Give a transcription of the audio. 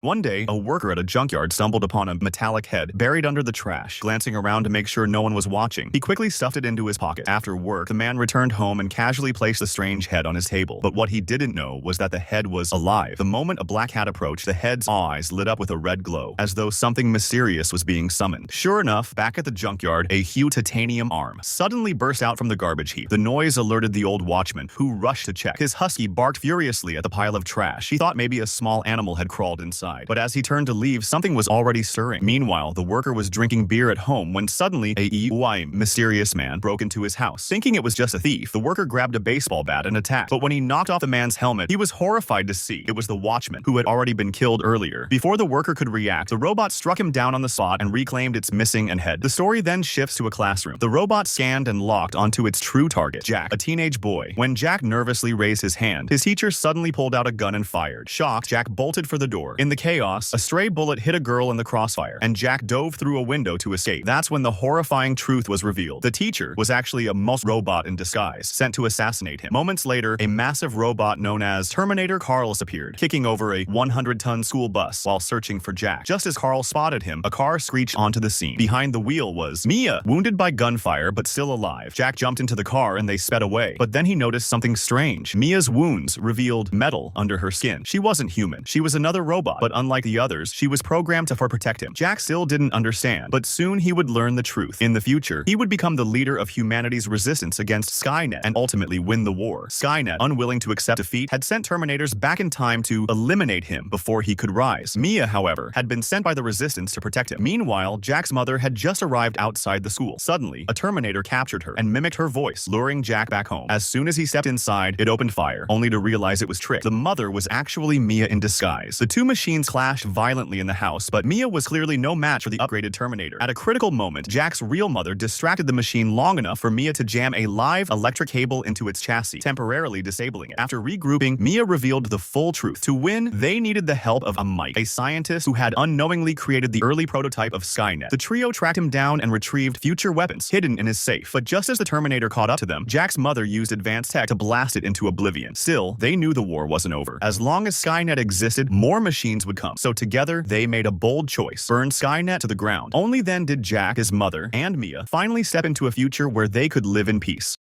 One day, a worker at a junkyard stumbled upon a metallic head buried under the trash. Glancing around to make sure no one was watching, he quickly stuffed it into his pocket. After work, the man returned home and casually placed the strange head on his table. But what he didn't know was that the head was alive. The moment a black cat approached, the head's eyes lit up with a red glow, as though something mysterious was being summoned. Sure enough, back at the junkyard, a huge titanium arm suddenly burst out from the garbage heap. The noise alerted the old watchman, who rushed to check. His husky barked furiously at the pile of trash. He thought maybe a small animal had crawled inside. But as he turned to leave, something was already stirring. Meanwhile, the worker was drinking beer at home when suddenly a mysterious man broke into his house. Thinking it was just a thief, the worker grabbed a baseball bat and attacked. But when he knocked off the man's helmet, he was horrified to see it was the watchman, who had already been killed earlier. Before the worker could react, the robot struck him down on the spot and reclaimed its missing head. The story then shifts to a classroom. The robot scanned and locked onto its true target, Jack, a teenage boy. When Jack nervously raised his hand, his teacher suddenly pulled out a gun and fired. Shocked, Jack bolted for the door. In the chaos, a stray bullet hit a girl in the crossfire, and Jack dove through a window to escape. That's when the horrifying truth was revealed. The teacher was actually a robot in disguise, sent to assassinate him. Moments later, a massive robot known as Terminator Carlos appeared, kicking over a 100-ton school bus while searching for Jack. Just as Carl spotted him, a car screeched onto the scene. Behind the wheel was Mia, wounded by gunfire but still alive. Jack jumped into the car and they sped away. But then he noticed something strange. Mia's wounds revealed metal under her skin. She wasn't human. She was another robot, but unlike the others, she was programmed to protect him. Jack still didn't understand, but soon he would learn the truth. In the future, he would become the leader of humanity's resistance against Skynet and ultimately win the war. Skynet, unwilling to accept defeat, had sent Terminators back in time to eliminate him before he could rise. Mia, however, had been sent by the resistance to protect him. Meanwhile, Jack's mother had just arrived outside the school. Suddenly, a Terminator captured her and mimicked her voice, luring Jack back home. As soon as he stepped inside, it opened fire, only to realize it was tricked. The mother was actually Mia in disguise. The two machines clashed violently in the house, but Mia was clearly no match for the upgraded Terminator. At a critical moment, Jack's real mother distracted the machine long enough for Mia to jam a live electric cable into its chassis, temporarily disabling it. After regrouping, Mia revealed the full truth. To win, they needed the help of Mike, a scientist who had unknowingly created the early prototype of Skynet. The trio tracked him down and retrieved future weapons hidden in his safe. But just as the Terminator caught up to them, Jack's mother used advanced tech to blast it into oblivion. Still, they knew the war wasn't over. As long as Skynet existed, more machines would come. So together, they made a bold choice: burn Skynet to the ground. Only then did Jack, his mother, and Mia finally step into a future where they could live in peace.